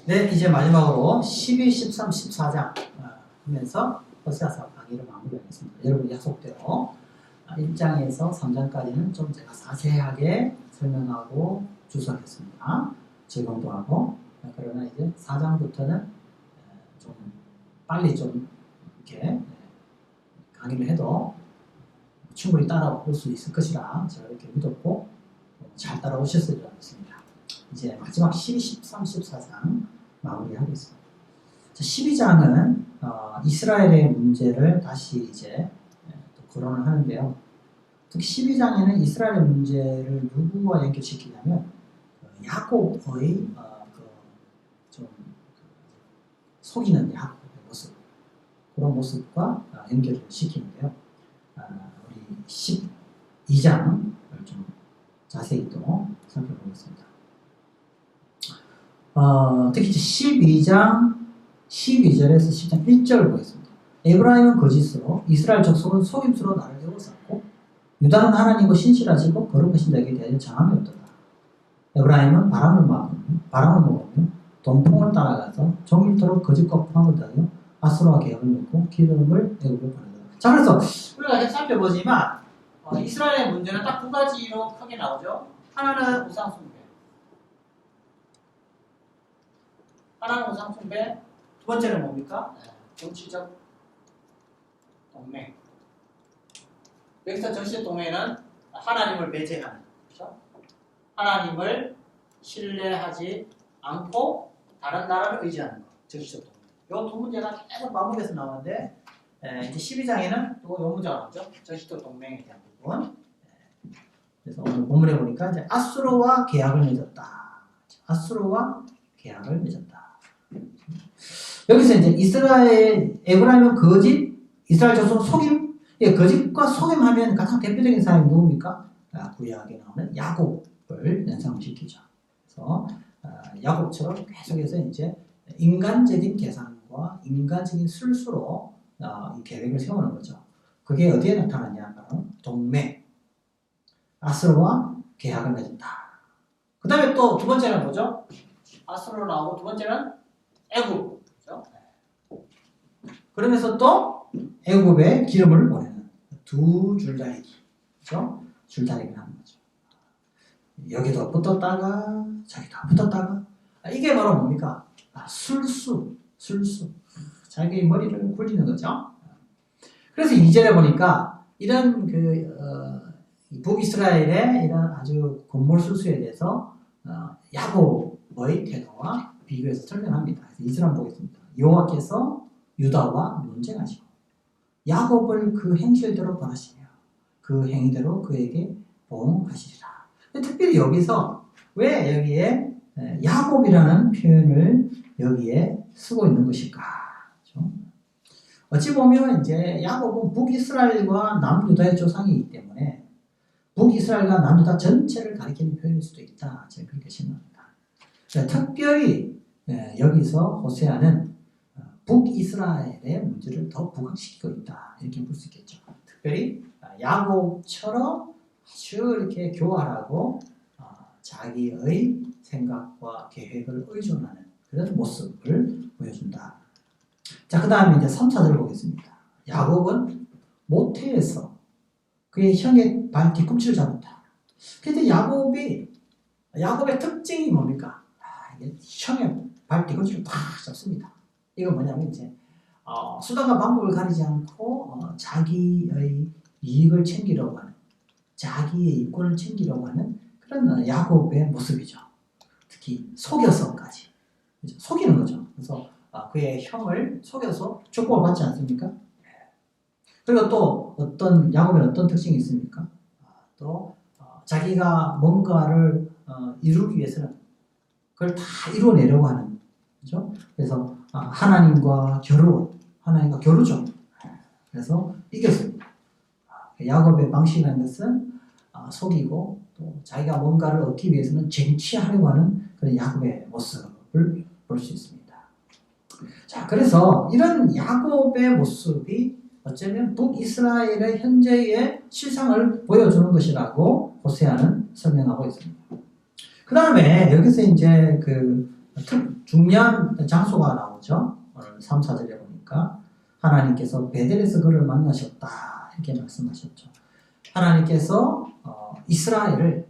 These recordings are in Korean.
네, 이제 마지막으로 12, 13, 14장 하면서 호세아서 강의를 마무리하겠습니다. 여러분 약속대로 1장에서 3장까지는 좀 제가 자세하게 설명하고 주석했습니다. 적용도 하고. 그러나 이제 4장부터는 좀 빨리 좀 이렇게 강의를 해도 충분히 따라올 수 있을 것이라 제가 이렇게 믿었고 잘 따라오셨을 줄 알았습니다. 이제 마지막 12, 13, 14장 마무리하겠습니다. 12장은 이스라엘의 문제를 다시 이제 또 거론을 하는데요. 특히 12장에는 이스라엘의 문제를 누구와 연결시키냐면 야곱의 좀 속이는 야곱의 모습, 그런 모습과 연결을 시키는데요. 우리 12장을 좀 자세히 또 살펴보겠습니다. 특히 12장 12절에서 10장 1절을 보겠습니다. 에브라임은 거짓으로 이스라엘 족속은 속임수로 나를 에워쌌고 유다는 하나님과 신실하시고 거룩하신 자에게 대하여 장함이 없도다. 에브라임은 바람을 먹으며 돈풍을 따라가서 종일토록 거짓과 포함을 다하여 아수르와 계약을 맺고 기름을 애굽에 보내더라. 자, 그래서 우리가 계속 살펴보지만 이스라엘의 문제는 딱 두 가지로 크게 나오죠. 하나는 우상숭배, 하나는 우상숭배, 두 번째는 뭡니까? 정치적 동맹. 여기서 정치적 동맹은 하나님을 배제하는, 그렇죠? 하나님을 신뢰하지 않고 다른 나라를 의지하는 것, 정치적 동맹. 이 두 문제가 계속 반복해서 나오는데 이제 12장에는 또 이 문제가 나오죠. 정치적 동맹에 대한 부분. 그래서 오늘 본문에 보니까 이제 아수르와 계약을 맺었다. 아수르와 계약을 맺었다. 여기서 이제 에브라임은 거짓, 이스라엘 족속은 속임. 거짓과 속임하면 가장 대표적인 사람이 누굽니까? 구약에 나오는 야곱을 연상시키죠. 그래서 야곱처럼 계속해서 이제 인간적인 계산과 인간적인 술수로 이 계획을 세우는 거죠. 그게 어디에 나타나냐? 바로 동맹, 아수르와 계약을 맺었다. 그 다음에 또 두 번째는 뭐죠? 아수르로 나오고 두 번째는 애굽. 그렇죠? 그러면서 또 애굽에 기름을 보내는 두 줄다리기. 그렇죠? 줄다리기를 하는 거죠. 여기도 붙었다가 저기도 붙었다가 이게 바로 뭡니까? 술수. 자기의 머리를 굴리는 거죠. 그래서 2절에 보니까 이런 북이스라엘의 이런 아주 곤몰술수에 대해서 야곱의 태도와 비교해서 설명합니다. 그래서 2절 한번 보겠습니다. 여호와께서 유다와 논쟁하시고 야곱을 그 행실대로 벌하시며 그 행위대로 그에게 보응하시리라. 특별히 여기서 왜 여기에 야곱이라는 표현을 여기에 쓰고 있는 것일까? 그렇죠? 어찌 보면 이제 야곱은 북이스라엘과 남유다의 조상이기 때문에 북이스라엘과 남유다 전체를 가리키는 표현일 수도 있다. 제가 그렇게 생각합니다. 특별히 여기서 호세아는 북이스라엘의 문제를 더 부각시키고 있다. 이렇게 볼 수 있겠죠. 특별히 야곱처럼 아주 이렇게 교활하고 자기의 생각과 계획을 의존하는 그런 모습을 보여준다. 자, 그 다음에 이제 3, 4절을 보겠습니다. 야곱은 모태에서 그의 형의 발 뒤꿈치를 잡았다. 그런데 야곱의 특징이 뭡니까? 형의 발 뒤꿈치를 탁 잡습니다. 이건 뭐냐면 이제 수단과 방법을 가리지 않고 자기의 이익을 챙기려고 하는, 자기의 이권을 챙기려고 하는 그런 야곱의 모습이죠. 특히 속여서까지 속이는 거죠. 그래서 그의 형을 속여서 축복을 받지 않습니까? 그리고 또 야곱의 어떤 특징이 있습니까? 또 자기가 뭔가를 이루기 위해서는 그걸 다 이루어내려고 하는, 그렇죠? 그래서 하나님과 교류죠. 그래서 이겼습니다. 야곱의 방식이라는 것은 속이고 또 자기가 뭔가를 얻기 위해서는 쟁취하려고 하는 그런 야곱의 모습을 볼 수 있습니다. 자, 그래서 이런 야곱의 모습이 어쩌면 북이스라엘의 현재의 실상을 보여주는 것이라고 호세아는 설명하고 있습니다. 그 다음에 여기서 이제 중요한 장소가 나오죠. 오늘 3, 4절에 보니까 하나님께서 베델에서 그를 만나셨다 이렇게 말씀하셨죠. 하나님께서 이스라엘을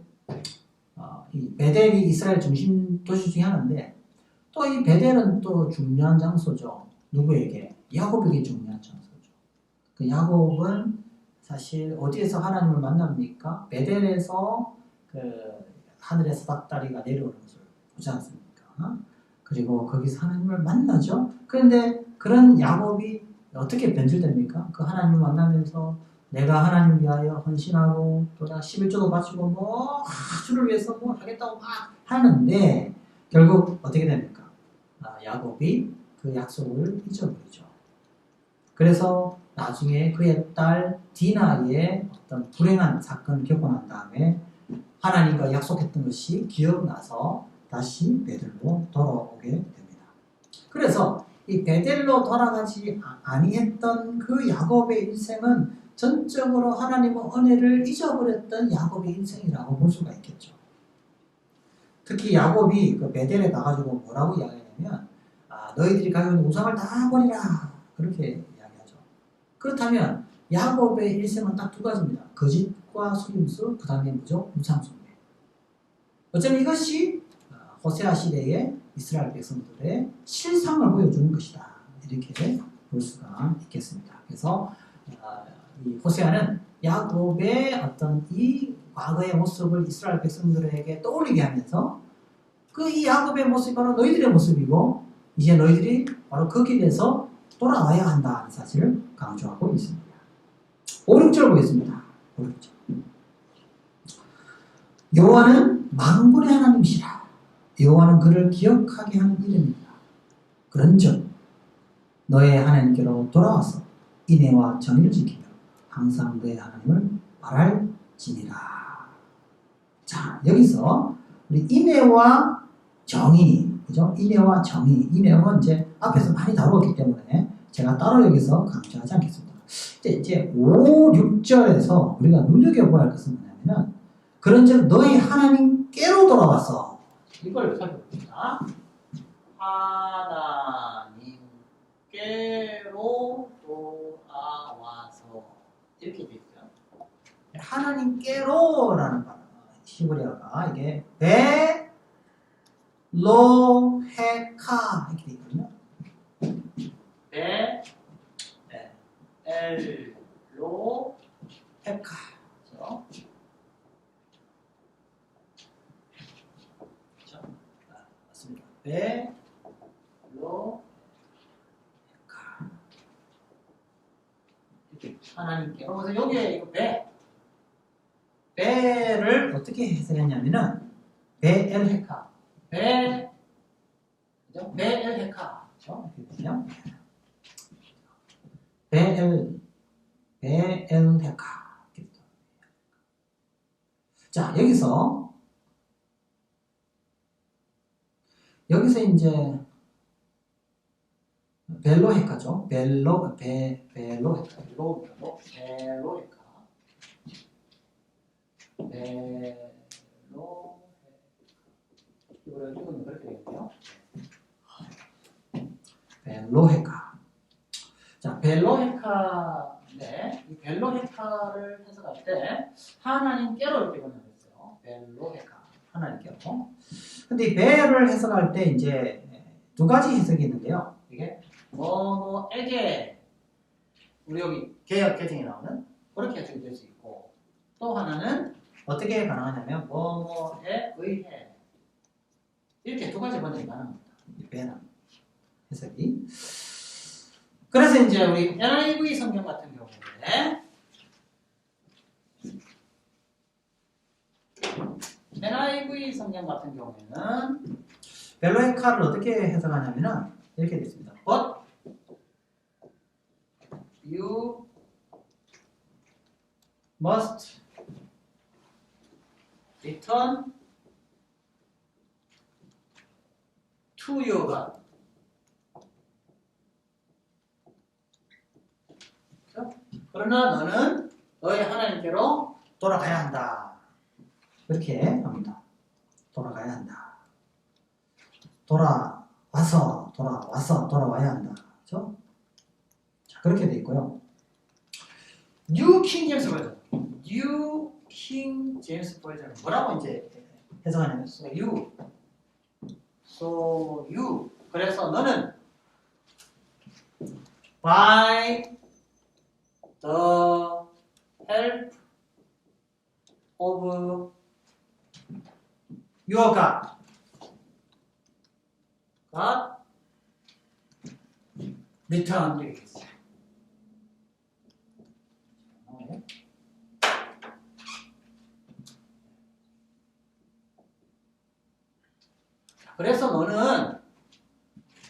이 베델이 이스라엘 중심 도시 중에 하나인데 또 이 베델은 또 중요한 장소죠. 누구에게? 야곱에게 중요한 장소죠. 그 야곱은 사실 어디에서 하나님을 만납니까? 베델에서 그 하늘에서 닭다리가 내려오는 것을 보지 않습니까? 그리고 거기서 하나님을 만나죠. 그런데 그런 야곱이 어떻게 변질됩니까? 그 하나님을 만나면서 내가 하나님 위하여 헌신하고 또 11조도 바치고 뭐 주를 위해서 뭐 하겠다고 막 하는데 결국 어떻게 됩니까? 야곱이 그 약속을 잊어버리죠. 그래서 나중에 그의 딸 디나의 어떤 불행한 사건을 겪고 난 다음에 하나님과 약속했던 것이 기억나서 다시 베델로 돌아오게 됩니다. 그래서 이 베델로 돌아가지 아니했던 그 야곱의 인생은 전적으로 하나님의 은혜를 잊어버렸던 야곱의 인생이라고 볼 수가 있겠죠. 특히 야곱이 그 베델에 가가지고 뭐라고 이야기하냐면 너희들이 가지고 있는 우상을 다 버리라 그렇게 이야기하죠. 그렇다면 야곱의 일생은 딱 두 가지입니다. 거짓과 속임수, 그 다음에 뭐죠? 우상숭배. 어쩌면 이것이 호세아 시대의 이스라엘 백성들의 실상을 보여주는 것이다. 이렇게 볼 수가 있겠습니다. 그래서 이 호세아는 야곱의 어떤 이 과거의 모습을 이스라엘 백성들에게 떠올리게 하면서 그 이 야곱의 모습이 바로 너희들의 모습이고 이제 너희들이 바로 그 길에서 돌아와야 한다는 사실을 강조하고 있습니다. 5, 6절 보겠습니다. 5, 6절. 여호와는 만군의 하나님이시라. 여호와는 그를 기억하게 하는 이름이다. 그런즉 너의 하나님께로 돌아와서 인애와 정의를 지키며 항상 너의 하나님을 바랄지니라. 자, 여기서 우리 인애와 정의, 그죠? 인애와 정의, 인애는 이제 앞에서 많이 다루었기 때문에 제가 따로 여기서 강조하지 않겠습니다. 이제 5, 6절에서 우리가 눈여겨봐야 할 것은 뭐냐면 그런즉 너희 하나님께로 돌아와서 이걸 살펴봅니다. 하나님께로 돌아와서 이렇게 되어 있어요. 하나님께로라는 말 히브리어가 이게 벨로헤카 이렇게 되어 있거든요. 벨로헤카 그렇죠? 맞습니다. 벨로헤카 이렇게 하나님께로 그래서 여기에 이거 배를 어떻게 해석했냐면은 베엘헤카 그죠? 베엘헤카 그죠? 이렇게 되죠? 베엘헤카 자 여기서 이제 벨로헤카죠? 벨로헤카 이거를 찍으면 그렇게 되겠네요. 벨로헤카. 자, 벨로헤카인데 이 벨로헤카를 해석할 때 하나님께로 이렇게 번역했어요. 벨로헤카. 하나님께로. 근데 이 벨을 해석할 때 이제 두 가지 해석이 있는데요. 이게 뭐뭐에게 우리 여기 개역 개정에 나오는 그렇게 해석이 될 수 있고 또 하나는 어떻게 가능하냐면 뭐뭐에 의해 이렇게 두 가지 번역이 가능합니다. 이 배는 해석이. 그래서 이제 우리 NIV 성경 같은 경우에 NIV 성경 같은 경우에는 벨로헤카를 어떻게 해석하냐면은 이렇게 되어 있습니다. But you must return to your God. 그러나 너는 너의 하나님께로 돌아가야 한다. 이렇게 합니다. 돌아가야 한다. 돌아와서 돌아와야 한다. 그렇죠? 자, 그렇게 돼 있고요. 뉴 킹 제임스 버전. 뉴 킹 제임스 버전은 뭐라고 이제 해석하냐면 so you 그래서 너는 by the help of your God return 되겠어요. 그래서 너는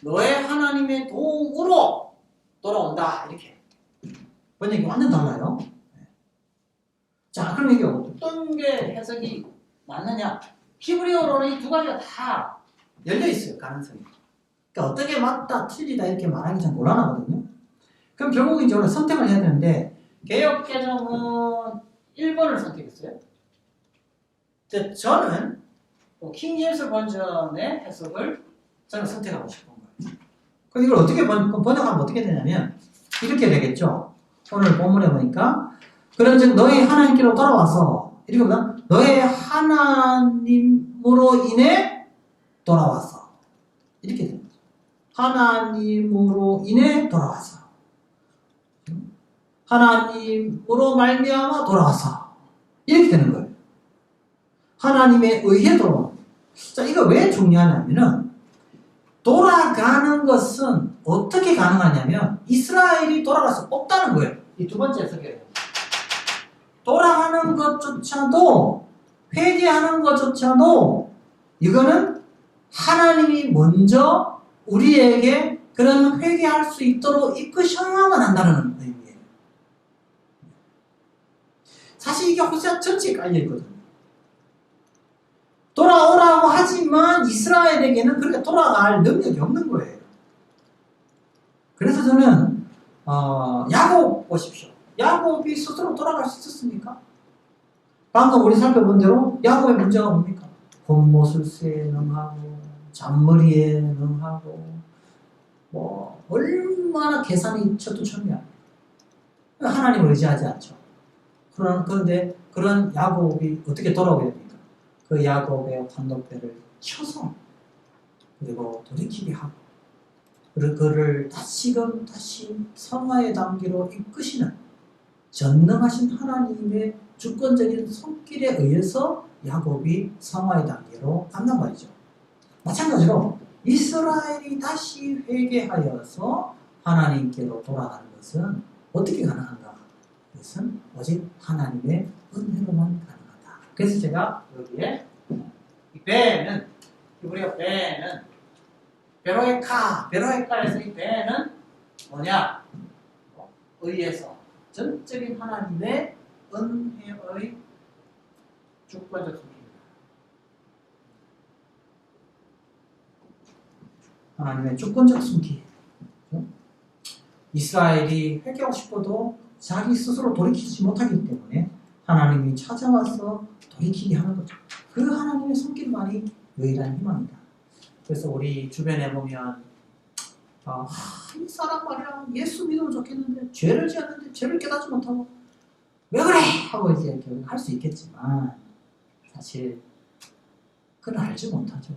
너의 하나님의 도움으로 돌아온다. 이렇게 번역이 완전 달라요. 자, 그럼 이게 어떤 게 해석이 맞느냐? 히브리어로는 이 두 가지가 다 열려 있어요. 가능성이. 그러니까 어떻게 맞다, 틀리다 이렇게 말하기 참 곤란하거든요. 그럼 결국 이제 우리가 선택을 해야 되는데 개역개정은 1번을 선택했어요. 근데 저는 킹 제임스 버전의 해석을 저는 선택하고 싶은 거예요. 그럼 이걸 어떻게 번역하면 어떻게 되냐면 이렇게 되겠죠. 오늘 본문에 보니까 그런즉 너희 하나님께로 돌아와서 이렇게 보면 너의 하나님으로 인해 돌아와서 이렇게 됩니다. 하나님으로 인해 돌아와서 하나님으로 말미암아 돌아와서 이렇게 되는 거예요. 하나님에 의해 돌아와. 자, 이거 왜 중요하냐면은 돌아가는 것은 어떻게 가능하냐면 이스라엘이 돌아가서 없다는 거예요. 이 두 번째 해석이에요. 돌아가는 것조차도 회개하는 것조차도 이거는 하나님이 먼저 우리에게 그런 회개할 수 있도록 이끄셔야만 한다는 의미예요. 사실 이게 호세아 전체에 깔려있거든요. 돌아오라고 하지만 이스라엘에게는 그렇게 돌아갈 능력이 없는 거예요. 그래서 저는 야곱 보십시오. 야곱이 스스로 돌아갈 수 있었습니까? 방금 우리 살펴본 대로 야곱의 문제가 뭡니까? 곤모술수에 능하고 잔머리에 능하고 뭐 얼마나 계산이 천투천미하고 하나님을 의지하지 않죠. 그런데 그런 야곱이 어떻게 돌아오게 됩니까? 그 야곱의 환덕대를 쳐서 그리고 돌이키게 하고 그리고 그를 다시금 다시 성화의 단계로 이끄시는 전능하신 하나님의 주권적인 손길에 의해서 야곱이 성화의 단계로 간단 말이죠. 마찬가지로 이스라엘이 다시 회개하여서 하나님께로 돌아가는 것은 어떻게 가능한가? 그것은 오직 하나님의 은혜로만 가능합니다. 그래서 제가 여기에 이 배는 히브리어 배는 베로에카에서 이 배는 뭐냐? 의해서 전적인 하나님의 은혜의 주권적 손길입니다. 하나님의 주권적 손길. 이스라엘이 회개하고 싶어도 자기 스스로 돌이키지 못하기 때문에 하나님이 찾아와서 돌이키게 하는 거죠. 그 하나님의 손길만이 유일한 희망입니다. 그래서 우리 주변에 보면 이 사람 말이야 예수 믿으면 좋겠는데 죄를 지었는데 죄를 깨닫지 못하고 왜 그래? 하고 이제 할 수 있겠지만 사실 그건 알지 못하죠.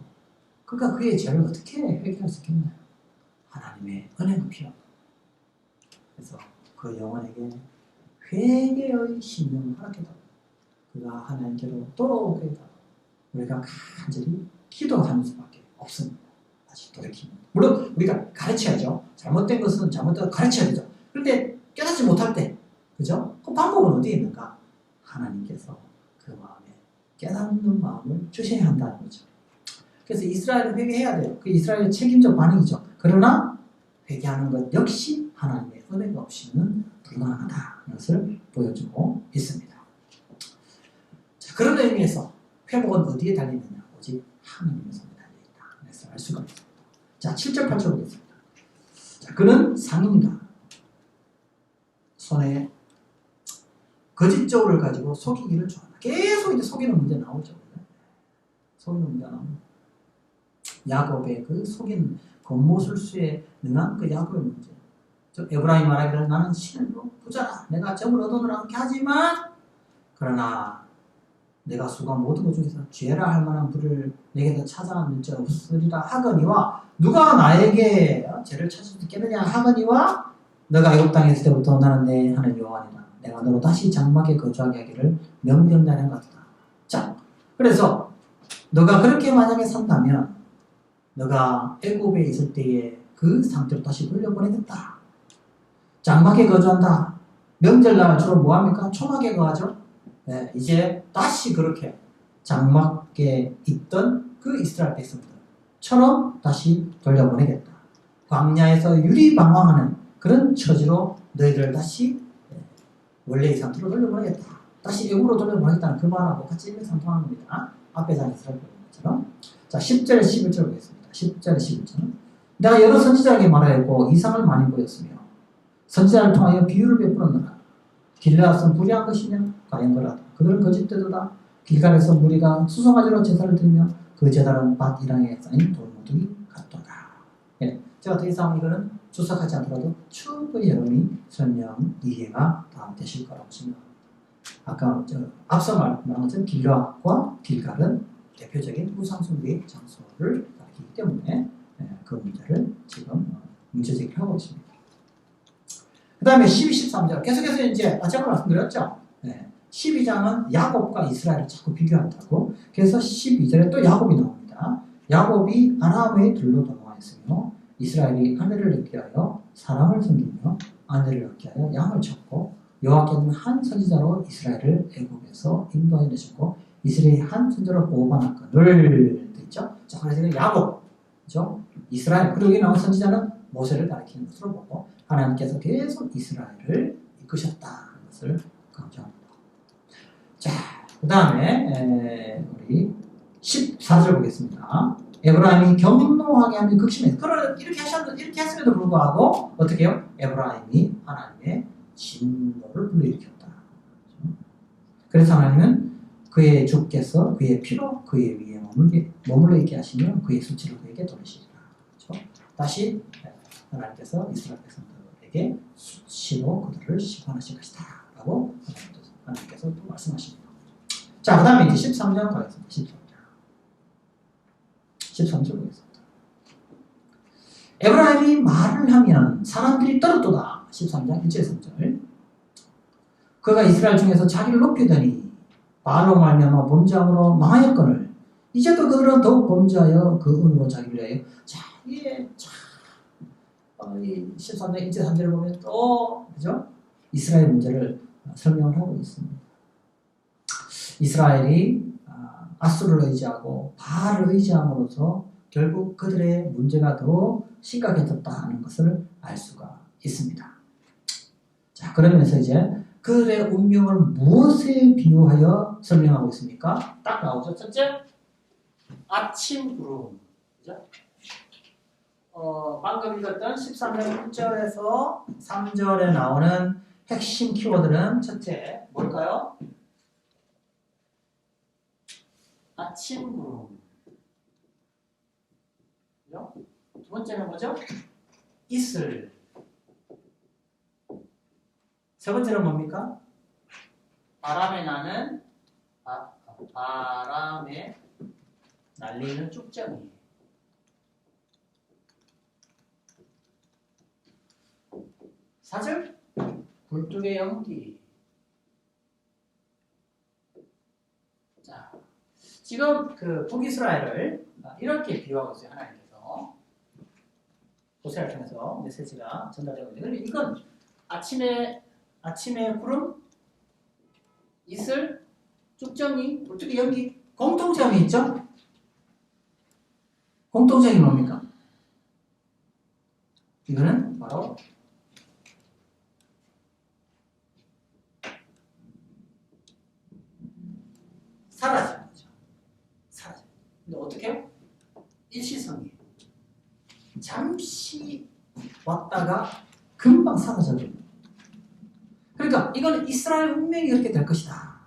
그러니까 그의 죄를 어떻게 회개할 수 있겠나요? 하나님의 은혜가 필요합니다. 그래서 그 영혼에게 회개의 심령을 허락해달라. 그가 하나님께로 돌아오게 해달라. 우리가 간절히 기도하는 수밖에 없습니다. 다시 돌이키면. 물론 우리가 가르쳐야죠. 잘못된 것은 잘못되고 가르쳐야 되죠. 그런데 깨닫지 못할 때, 그죠? 그 방법은 어디에 있는가? 하나님께서 그 마음에 깨닫는 마음을 주셔야 한다는 거죠. 그래서 이스라엘은 회개해야 돼요. 그 이스라엘의 책임적 반응이죠. 그러나 회개하는 것 역시 하나님의 은혜가 없이는 불가능하다는 것을 보여주고 있습니다. 자, 그런 의미에서 회복은 어디에 달리느냐? 오직 하나님의 손에 달려있다. 그래서 알 수가 있습니다. 자, 7절 8절 보겠습니다. 자, 그는 상인이다. 손에 거짓 저울을 가지고 속이기를 좋아한다. 계속 이제 속이는 문제 나오죠. 속이는 문제 나옵니다. 야곱의 그 속인 겉모술수에 능한 그 야곱의 문제. 에브라임 말하기를 나는 신으로 부자라. 내가 점을 얻어놓으라 그렇게 하지만 그러나 내가 수가 모든 것 중에서 죄라 할 만한 불을 내게서 찾아낸 적 없으리라 하거니와 누가 나에게 죄를 찾을 수 있겠느냐 하거니와 너가 애굽 땅에 있을 때부터 나는 내 하는 여호와니라. 내가 너로 다시 장막에 거주하게 하기를 명령나는 것이다. 자, 그래서 너가 그렇게 만약에 산다면 너가 애굽에 있을 때의 그 상태로 다시 돌려보내겠다. 장막에 거주한다. 명절날 주로 뭐합니까? 초막에 거하죠. 네, 이제 다시 그렇게 장막에 있던 그 이스라엘 백성들처럼 다시 돌려보내겠다. 광야에서 유리방황하는 그런 처지로 너희들을 다시 원래의 상태로 돌려보내겠다. 다시 애굽으로 돌려보내겠다는 그 말하고 같이 일맥상통하는 겁니다. 앞에 장에서 살펴본 것처럼. 자, 10절에 11절 보겠습니다. 10절에 11절은 내가 여러 선지자에게 말하였고 이상을 많이 보였으며 선지자를 통하여 비유를 베풀었느라 길르앗은 불의한 것이냐? 과연 그러하다. 그들은 거짓되도다. 길갈에서 무리가 수송아지로 제사를 드리며 그 제사는 밭 이랑에 쌓인 돌무더기 같도다. 예, 제가 더 이상 이거는 주석하지 않더라도 충분히 여러분이 설명 이해가 다 되실 거라고 생각합니다. 아까 앞서 말한 것처럼 길르앗과 길갈은 대표적인 우상숭배의 장소를 가리키기 때문에 그 문제를 지금 문제 제기를 하고 있습니다. 그 다음에 12, 13절 계속해서 이제 제가 말씀드렸죠. 12장은 야곱과 이스라엘을 자꾸 비교한다고. 그래서 12절에 또 야곱이 나옵니다. 야곱이 아람의 들로 넘어가있으며 이스라엘이 아내를 얻게 하여 사람을 섬기며 아내를 얻게 하여 양을 쳤고 여호와께서는 한 선지자로 이스라엘을 애굽에서 인도하여 내셨고 이스라엘이 한 선지자로 보호받았거늘 있죠. 자, 그래서 야곱, 그죠? 이스라엘. 그리고 여기 나온 선지자는 모세를 가리키는 것으로 보고 하나님께서 계속 이스라엘을 이끄셨다는 것을 강조합니다. 자, 그 다음에 우리 14절 보겠습니다. 에브라임이 경노하게 하며 극심해서 이렇게 했음에도 불구하고 어떻게 해요? 에브라임이 하나님의 진노를 불러일으켰다. 그래서 하나님은 그의 주께서 그의 피로 그의 위에 머물러 있게 하시며 그의 수치를 그에게 돌리시리라. 그렇죠? 다시 하나님께서 이스라엘 백성들에게 수치로 그들을 심판하실 것이다 라고 하나님께서 또 말씀하십니다. 자, 그 다음에 이제 13장 가겠습니다. 13절 보겠습니다. 에브라임이 말을 하면 사람들이 떨었도다. 13장 1절 3절 그가 이스라엘 중에서 자기를 높이더니 바알로 말미암아 범죄함으로 망하였거늘 이제도 그들은 더욱 범죄하여 그 은으로 자기를 위하여. 자, 이게 이 13장 1절 3절을 보면 또 그죠? 이스라엘 문제를 설명을 하고 있습니다. 이스라엘이 아수를 의지하고 바알을 의지함으로써 결국 그들의 문제가 더 심각해졌다는 것을 알 수가 있습니다. 자, 그러면서 이제 그들의 운명을 무엇에 비유하여 설명하고 있습니까? 딱 나오죠. 첫째, 아침 구름. 그죠? 방금 읽었던 13장 1절에서 3절에 나오는 핵심 키워드는 첫째, 뭘까요? 아침 구름. 그죠? 두 번째는 뭐죠? 이슬. 세 번째는 뭡니까? 바람에 나는 바람에 날리는 쭉정이. 사절 굴뚝의 연기. 자, 지금 그 북이스라엘을 이렇게 비유하고 있어요. 하나님께서 호세아를 통해서 메시지가 전달되고 있는데 이건 아침에 구름, 이슬, 쭉정이, 굴뚝의 연기 공통점이 있죠? 공통점이 뭡니까? 이거는 바로 사라지는 거죠. 사라져. 근데 어떻게 해요? 일시성이에요. 잠시 왔다가 금방 사라져버립니다. 그러니까 이거는 이스라엘 운명이 그렇게 될 것이다.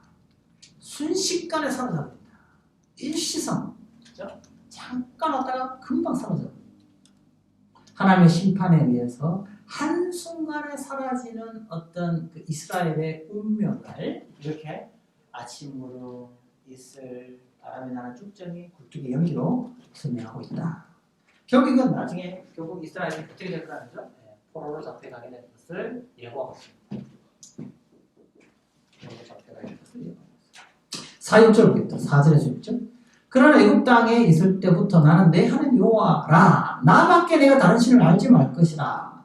순식간에 사라져버립니다. 일시성. 그렇죠? 잠깐 왔다가 금방 사라져요. 하나님의 심판에 의해서 한순간에 사라지는 어떤 그 이스라엘의 운명을 이렇게 아침으로 이슬 바람이 나는 쭉정이 굴뚝의 연기로 설명하고 있다. 결국 이건 나중에 결국 이스라엘이 어떻게 될 거라는 거죠? 포로로 잡혀가게 될 것을 예고하고 있습니다. 포로로 잡혀가게 될 것을 예고하고 있습니다. 4, 6절 보겠다. 4절에서 6절. 그러나 애굽 땅에 있을 때부터 나는 내 하나님 여호와라. 나밖에 내가 다른 신을 알지 말 것이라.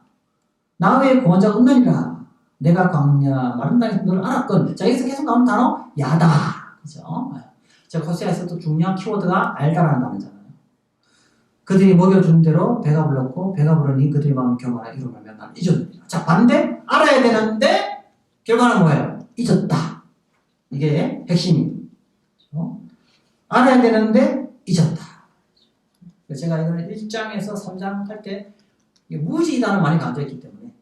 나 외에 구원자가 없느니라. 내가 광야 마른 땅에서 너를 알았건. 자, 여기서 계속 나오는 단어 야다. 그죠? 제가 호세아에서도 중요한 키워드가 알다라는 단어잖아요. 그들이 먹여준 대로 배가 불렀고 배가 부르니 그들이 마음 경화라 이루면 나는 잊었느니라. 자, 반대 알아야 되는데 결과는 뭐예요? 잊었다. 이게 핵심입니다. 알아야 되는데 잊었다. 제가 이거는 1장에서 3장 할 때 무지 단어 많이 가져있기 때문에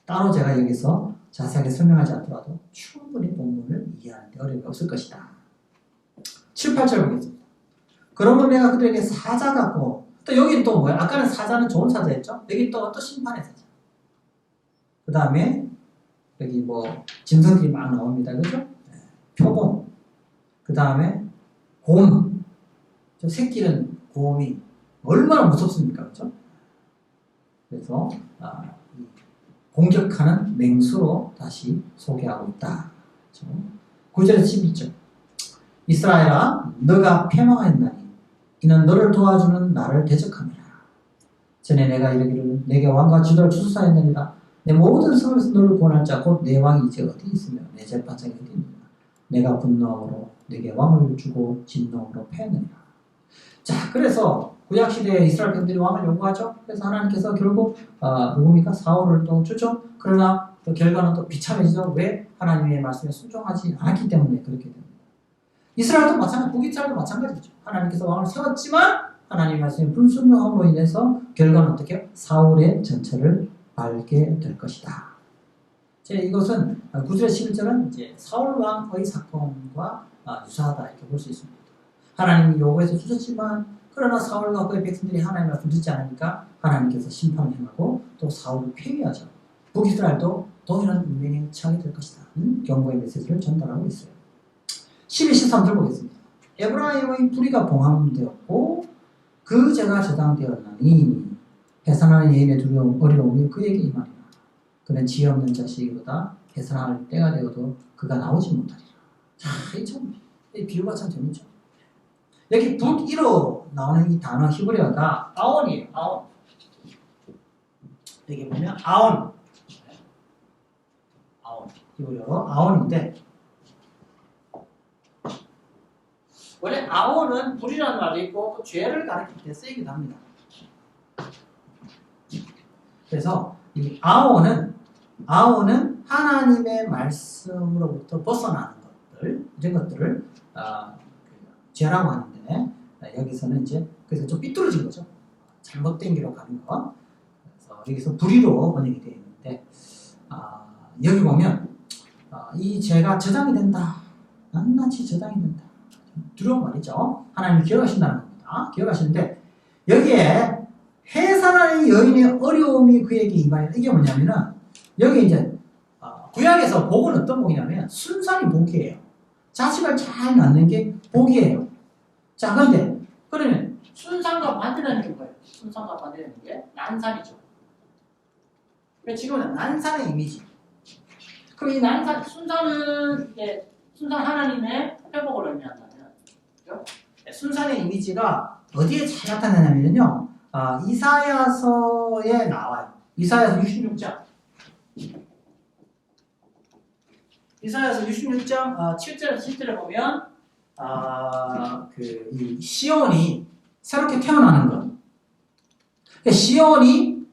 따로 제가 여기서 자세하게 설명하지 않더라도 충분히 본문을 이해하는 데 어려움이 없을 것이다. 7, 8절 보겠습니다. 그러면 내가 그들에게 사자 같고 또 여기 또 뭐야? 아까는 사자는 좋은 사자였죠? 여기 또 심판의 사자. 그 다음에 여기 뭐 짐승들이 막 나옵니다. 그죠? 표범. 그 다음에 곰. 저 새끼는 곰이 얼마나 무섭습니까? 그죠? 그래서 공격하는 맹수로 다시 소개하고 있다. 그렇죠? 9절에서 12절. 이스라엘아, 너가 패망하였나니 이는 너를 도와주는 나를 대적함이라. 전에 내가 이르기를 내게 왕과 지도를 주소사했느니라. 내 모든 성에서 너를 구원할 자 곧 내 왕이 이제 어디 있으며 내 재판장이 어디 있느냐. 내가 분노함으로 내게 왕을 주고 진노함으로 패하느니라. 자, 그래서 구약시대에 이스라엘 백성들이 왕을 요구하죠. 그래서 하나님께서 결국 누굽니까? 사울을 또 주죠. 그러나 또 결과는 또 비참해지죠. 왜? 하나님의 말씀에 순종하지 않았기 때문에 그렇게 됩니다. 이스라엘도 마찬가지, 북이스라엘도 마찬가지죠. 하나님께서 왕을 세웠지만 하나님의 말씀에 불순종함으로 인해서 결과는 어떻게? 사울의 전철을 밟게 될 것이다. 이것은 9절 11절은 이제 사울 왕의 사건과 유사하다 이렇게 볼 수 있습니다. 하나님이 요구해서 주셨지만 그러나 사울과 그의 백성들이 하나님의 말씀 듣지 않으니까 하나님께서 심판을 행하고 또 사울을 폐위하죠. 북이스라엘도 동일한 운명에 처하게 될 것이다. 경고의 메시지를 전달하고 있어요. 12, 13절 보겠습니다. 에브라임의 뿌리가 봉함되었고 그 죄가 저당되었나니 해산하는 여인의 두려움 어려움이 그에게 임하리라. 그는 지혜 없는 자식이보다 해산할 때가 되어도 그가 나오지 못하리라. 자, 이 비유가 참 재밌죠. 여기 북이로 나오는 이 단어 히브리어가 아온이에요. 아온. 여기 보면 아온. 아온. 히브리어로 아온인데 원래 아온은 불이라는 말도 있고 또 죄를 가리킬 때 쓰이기도 합니다. 그래서 이 아온은 하나님의 말씀으로부터 벗어나는 것들 이런 것들을 죄라고 하는데 여기서는 이제 그래서 좀 삐뚤어진 거죠. 잘못된 길로 가는 거. 그래서 여기서 불의로 번역이 되어 있는데 여기 보면 이 죄가 저장이 된다. 낱낱이 저장이 된다. 두려운 말이죠. 하나님이 기억하신다는 겁니다. 기억하시는데 여기에 해산하는 여인의 어려움이 그에게 임하리라. 이게 뭐냐면은 여기 이제 구약에서 복은 어떤 복이냐면 순산이 복이에요. 자식을 잘 낳는 게 복이에요. 자, 그러면 순산과 반대라는 게 뭐예요? 순산과 반대라는 게 난산이죠. 지금은 난산의 이미지. 그럼 이 난산, 순산은 이제 순산 하나님의 회복을 의미한다면, 그렇죠? 순산의 이미지가 어디에 잘 나타나냐면요, 이사야서에 나와요. 이사야서 66장. 이사야서 66장 7절에서 10절에 보면 이 시온이 새롭게 태어나는 것. 그러니까 시온이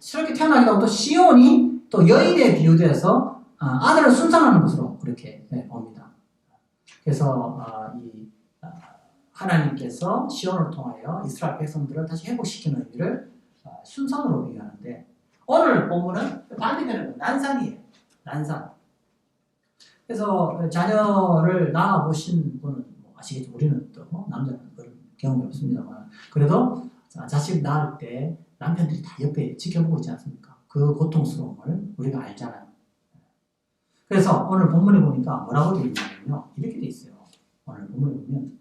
새롭게 태어나기도 하고 또 시온이 또 여인에 비유돼서 아들을 순산하는 것으로 그렇게 봅니다. 그래서 하나님께서 시온을 통하여 이스라엘 백성들을 다시 회복시키는 의미를 순산으로 비유하는데 오늘 본문은 반대되는 거예요. 난산이에요. 난산. 그래서 자녀를 낳아보신 분은 아시겠죠? 우리는 또 남자는 그런 경험이 없습니다만 그래도 자식 낳을 때 남편들이 다 옆에 지켜보고 있지 않습니까? 그 고통스러움을 우리가 알잖아요. 그래서 오늘 본문에 보니까 뭐라고 되어 있냐면요. 이렇게 되어 있어요. 오늘 본문에 보면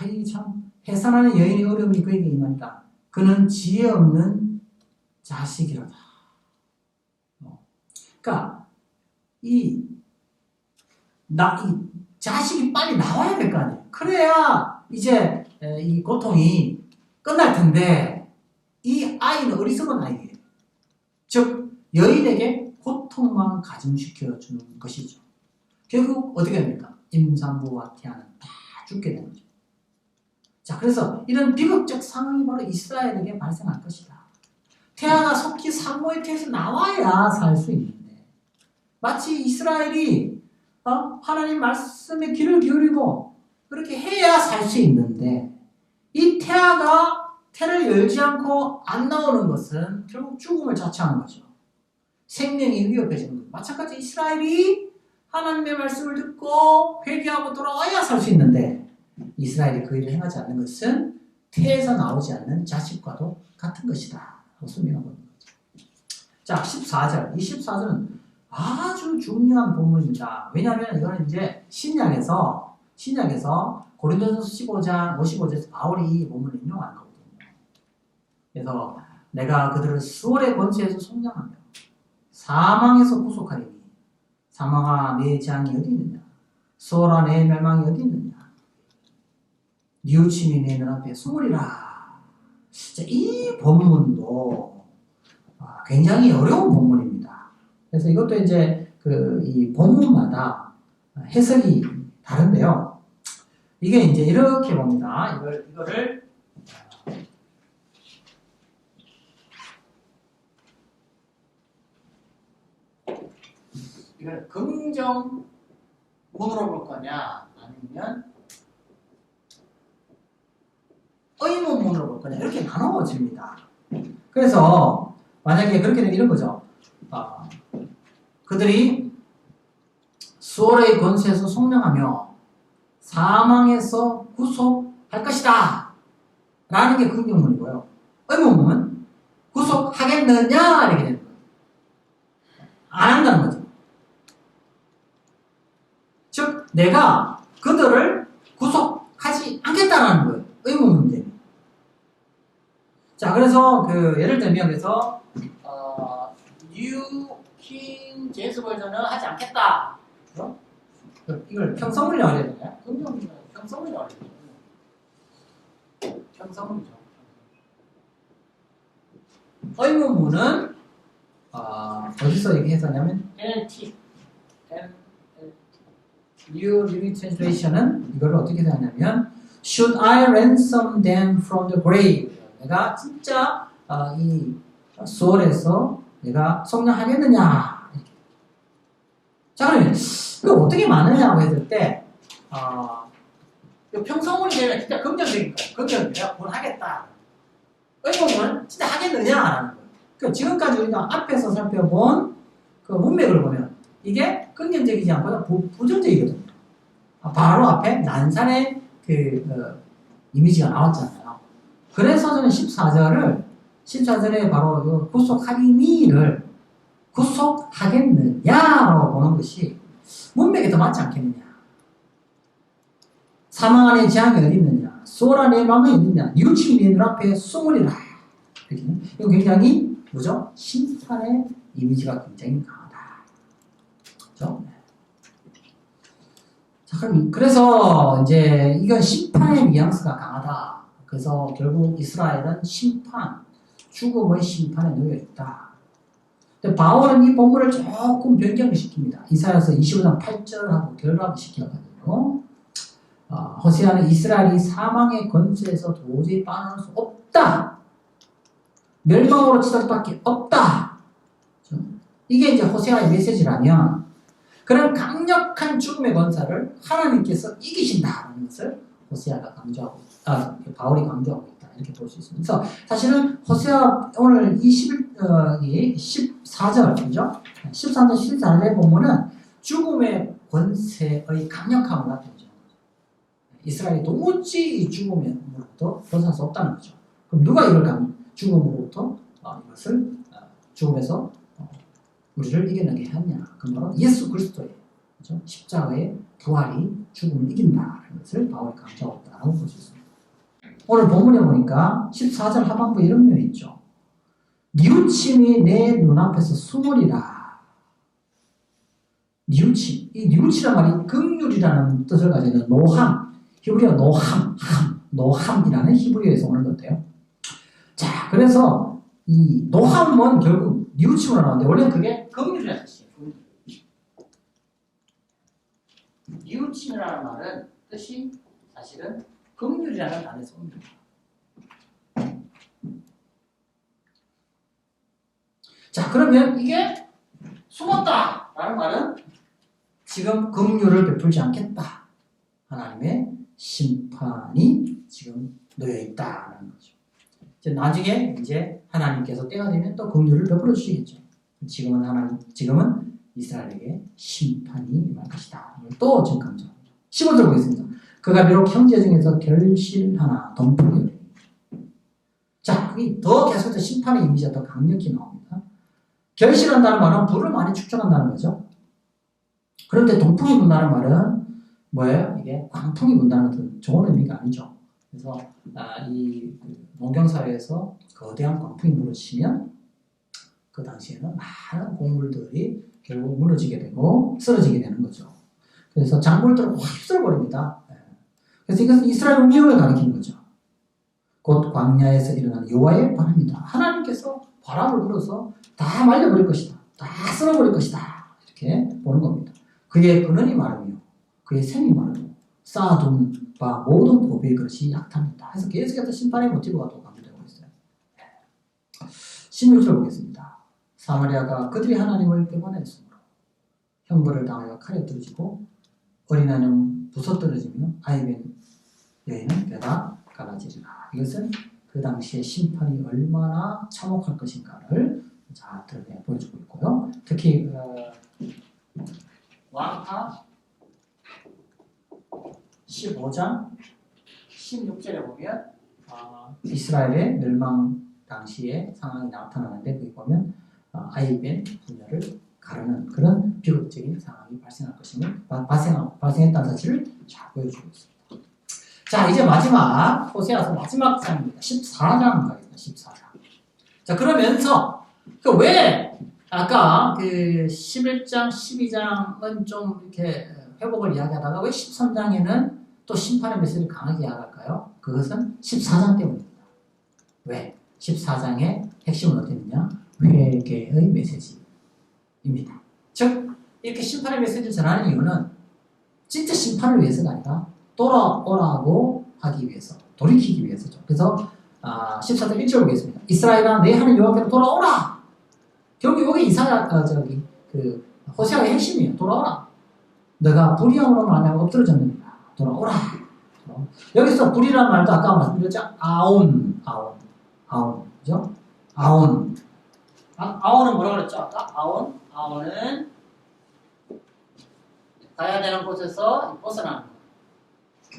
이 참 해산하는 여인의 어려움이 그에게 임하니까 그는 지혜 없는 자식이로다. 그러니까 이 자식이 빨리 나와야 될 거 아니에요. 그래야 이제 이 고통이 끝날 텐데 이 아이는 어리석은 아이예요. 즉 여인에게 고통만 가중시켜 주는 것이죠. 결국 어떻게 됩니까? 임산부와 태아는 다 죽게 되는 거죠. 자, 그래서 이런 비극적 상황이 바로 이스라엘에게 발생할 것이다. 태아가 속히 산모의 태에서 나와야 살 수 있는데 마치 이스라엘이 하나님 말씀에 귀를 기울이고 그렇게 해야 살 수 있는데 이 태아가 태를 열지 않고 안 나오는 것은 결국 죽음을 자처하는 거죠. 생명이 위협해지는 거죠. 마찬가지 이스라엘이 하나님의 말씀을 듣고 회개하고 돌아와야 살 수 있는데 이스라엘이 그 일을 행하지 않는 것은 태에서 나오지 않는 자식과도 같은 것이다. 설명하고 있는 거죠. 자, 14절. 이 14절은 아주 중요한 본문입니다. 왜냐하면 이거는 이제 신약에서 고린도전서 15장 55절에서 바울이 이 본문을 인용한 거거든요. 그래서 내가 그들을 수월의 권세에서 속량하며 사망에서 구속하리니 사망아 내 재앙이 어디 있느냐 수월아 내 멸망이 어디 있느냐 뉘우침이 내 눈앞에 숨으리라. 이 본문도 굉장히 어려운 본문입니다. 그래서 이것도 이제 이 본문마다 해석이 다른데요. 이게 이제 이렇게 봅니다. 이걸 긍정문으로 볼 거냐 아니면 의문문으로 볼 거냐 이렇게 나눠집니다. 그래서 만약에 그렇게 되면 이런 거죠. 그들이 수월의 권세에서 속량하며 사망에서 구속할 것이다 라는 게 긍정문이고요. 의문문은 구속하겠느냐 이렇게 되는 거예요. 안 한다는 거죠. 즉 내가 그들을 구속하지 않겠다라는 거예요. 의문문제. 자, 그래서 예를 들면 그래서 뉴킹 제스 버전은 하지 않겠다. 그렇죠? 이걸 평성문이라고 해야 되나요? 평성문이라고 해야 되나요? 평성문이죠. 의문문은 어디서 얘기했었냐면 NLT New Living Translation은 이걸 어떻게 생각하냐면 Should I ransom them from the grave? 내가 진짜 이 수월에서 내가 속량하겠느냐? 자, 그러면 이거 어떻게 많으냐고 했을 때 평성문이 되면 진짜 긍정적인 거예요. 긍정적이에요. 뭘 하겠다. 의문은 진짜 하겠느냐라는 거예요. 그러니까 지금까지 우리가 앞에서 살펴본 그 문맥을 보면 이게 긍정적이지 않고 부정적이거든요. 바로 앞에 난산의 이미지가 나왔잖아요. 그래서 저는 14절에 바로 구속하리니를 구속하겠느냐로 보는 것이 문맥에 더 맞지 않겠느냐. 사망 안에 재앙이 어디 있느냐. 수월 안에 멸망이 어디 있느냐. 뉘우침이 내 눈앞에 숨으리라. 이거 굉장히 뭐죠? 심판의 이미지가 굉장히 강하다. 그렇죠? 자, 그래서 이제 이건 심판의 뉘앙스가 강하다. 그래서 결국 이스라엘은 죽음의 심판에 놓여 있다. 근데 바울은 이 본문을 조금 변경을 시킵니다. 이사야서 25장 8절하고 결합을 시켜가지고 호세아는 이스라엘이 사망의 권세에서 도저히 빠져나올 수 없다. 멸망으로 치닫을 밖에 없다. 이게 이제 호세아의 메시지라면 그런 강력한 죽음의 권세를 하나님께서 이기신다는 것을 호세아가 바울이 강조하고 있다. 이렇게 볼 수 있습니다. 그래서 사실은 호세아 오늘 이 14절, 그죠? 13절, 14절의 본문은 죽음의 권세의 강력함을 나타내죠. 이스라엘이 도무지 이 죽음으로부터 벗어날 수 없다는 거죠. 그럼 누가 이걸 죽음으로부터 이것을 죽음에서 우리를 이겨내게 했냐? 그건 바로 예수 그리스도의 그렇죠? 십자가의 부활이 죽음을 이긴다는 것을 바울이 강조하고 있다고 볼 수 있습니다. 오늘 본문에 보니까 14절 하반부에 이런 면이 있죠. 뉘우침이 내 눈앞에서 숨으리라. 뉘우침. 이 뉘우치란 말이 긍휼이라는 뜻을 가지고 있는 노함. 히브리어 노함이라는 히브리어에서 오는 건데요. 자, 그래서 이 노함은 결국 뉘우침으로 나오는데 원래는 그게 긍휼이라는 뜻이에요. 뉘우침이라는 말은 뜻이 사실은 긍휼이라는 단어에서 옵니다. 자, 그러면 이게 숨었다라는 말은 지금 긍휼을 베풀지 않겠다. 하나님의 심판이 지금 놓여 있다는 거죠. 이제 나중에 이제 하나님께서 때가 되면 또 긍휼을 베풀어 주시겠죠. 지금은 이스라엘에게 심판이 임할 것이다. 또 지금 강조합니다. 15절 보겠습니다. 그가 비록 형제 중에서 결실하나 동풍이. 자, 더 계속해서 심판의 이미지가 더 강력히 나옵니다. 결실한다는 말은 불을 많이 축적한다는 거죠. 그런데 동풍이 분다는 말은 뭐예요? 이게 광풍이 분다는 것은 좋은 의미가 아니죠. 그래서 이 농경사회에서 거대한 광풍이 불어치면 그 당시에는 많은 곡물들이 결국 무너지게 되고 쓰러지게 되는 거죠. 그래서 작물들은 휩쓸어 버립니다. 그래서 이것은 이스라엘 운명을 가리키는 거죠. 곧 광야에서 일어나는 여호와의 바람이다. 하나님께서 바람을 불어서 다 말려버릴 것이다. 다 쓸어버릴 것이다. 이렇게 보는 겁니다. 그의 근원이 마르며 그의 샘이 마르며 쌓아둔 바 모든 보배의 그릇이 약탈한다. 그래서 계속해서 심판의 모티브가 또 강조되고 있어요. 16절 보겠습니다. 사마리아가 그들이 하나님을 배반했으므로 형벌을 당하여 칼에 떨어지고 어린아이는 부서뜨려지며 아이벤 여인은 뼈가 갈라지리라. 이것은 그 당시의 심판이 얼마나 참혹할 것인가를 잘 보여주고 있고요. 특히 왕하 15장 16절에 보면 이스라엘의 멸망 당시의 상황이 나타나는데 거기 보면 아이벤 분야를 가르는 그런 비극적인 상황이 발생할 것임을 발생했다는 사실을 잘 보여주고 있습니다. 자, 이제 마지막 호세아서 마지막 장입니다. 14장 가겠습니다. 14장. 자, 그러면서 왜 아까 그 11장, 12장은 좀 이렇게 회복을 이야기하다가 왜 13장에는 또 심판의 메시지를 강하게 이야기할까요? 그것은 14장 때문입니다. 왜? 14장의 핵심은 어디 있느냐? 회개의 메시지입니다. 즉, 이렇게 심판의 메시지를 전하는 이유는 진짜 심판을 위해서가 아니라 돌아오라고 하기 위해서, 돌이키기 위해서죠. 그래서 14장 1절 보겠습니다. 이스라엘아, 내 하나님 여호와께로 돌아오라. 결국 여기 호세아의 핵심이에요. 돌아오라. 너가 불의함으로 말하면 엎드러졌느니라. 돌아오라. 여기서 불이라는 말도 아까 말씀드렸죠. 아온. 그죠? 아온. 아온은 뭐라고 그랬죠? 아까 아온은 가야 되는 곳에서 벗어나는 거.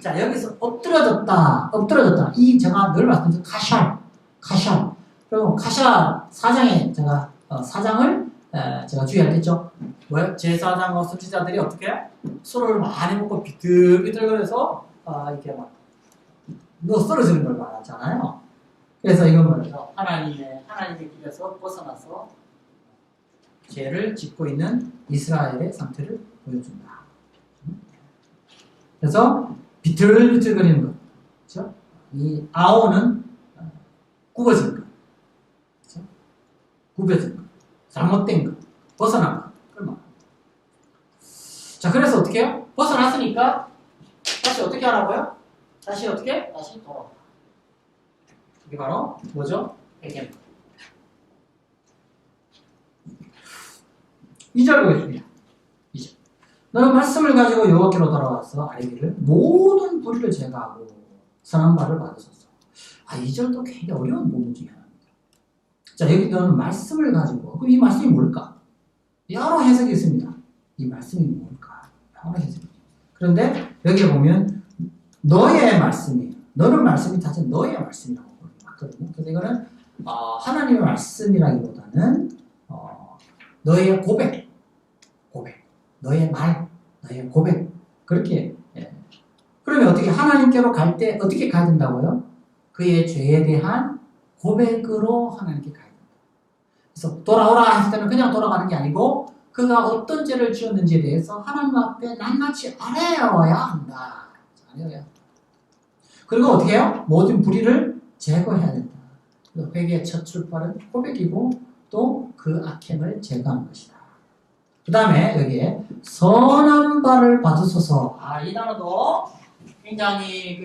자, 여기서 엎드러졌다. 이 제가 늘 말씀드린 카샬. 그리고 카샬 4장에 제가 4장을 제가 주의하겠죠. 뭐예요? 제사장과 선지자들이 어떻게 술을 많이 먹고 비틀비틀거려서 이렇게 막 쓰러지는 걸 말하잖아요. 그래서 이건 뭐죠? 하나님의 길에서 벗어나서 죄를 짓고 있는 이스라엘의 상태를 보여준다. 그래서 비틀비틀거리는 것, 그렇죠? 이 아오는 굽어진 것, 그렇죠? 굽어진 것, 잘못된 것, 벗어난 것. 자, 그래서 어떻게 해요? 벗어났으니까 다시 어떻게 하라고요? 다시 돌아온다. 이게 바로 뭐죠? 회개입니다. 2절 보겠습니다. 2절. 너는 말씀을 가지고 여호와께로 돌아와서 아뢰기를 모든 불의를 제거하고 선한 바를 받으소서. 2절도 굉장히 어려운 부분 중에 하나입니다. 자, 여기 너는 말씀을 가지고, 그럼 이 말씀이 뭘까? 여러 해석이 있습니다. 이 말씀이 뭘까? 여러 해석이. 그런데 여기에 보면 너의 말씀이에요. 너는 말씀이 다진 너의 말씀이라고 맞거든요. 그래서 이거는 하나님의 말씀이라기보다는 너의 고백, 너의 말, 너의 고백 그렇게. 그러면 어떻게 하나님께로 갈 때 어떻게 가야 된다고요? 그의 죄에 대한 고백으로 하나님께 가야 된다. 그래서 돌아오라 했을 때는 그냥 돌아가는 게 아니고 그가 어떤 죄를 지었는지에 대해서 하나님 앞에 낱낱이 아뢰어야 한다. 아뢰어야. 그리고 어떻게 해요? 모든 불의를 제거해야 된다. 회개의 첫 출발은 고백이고 또 그 악행을 제거하는 것이다. 그 다음에 여기에 선한 바를 받으소서. 이 단어도 굉장히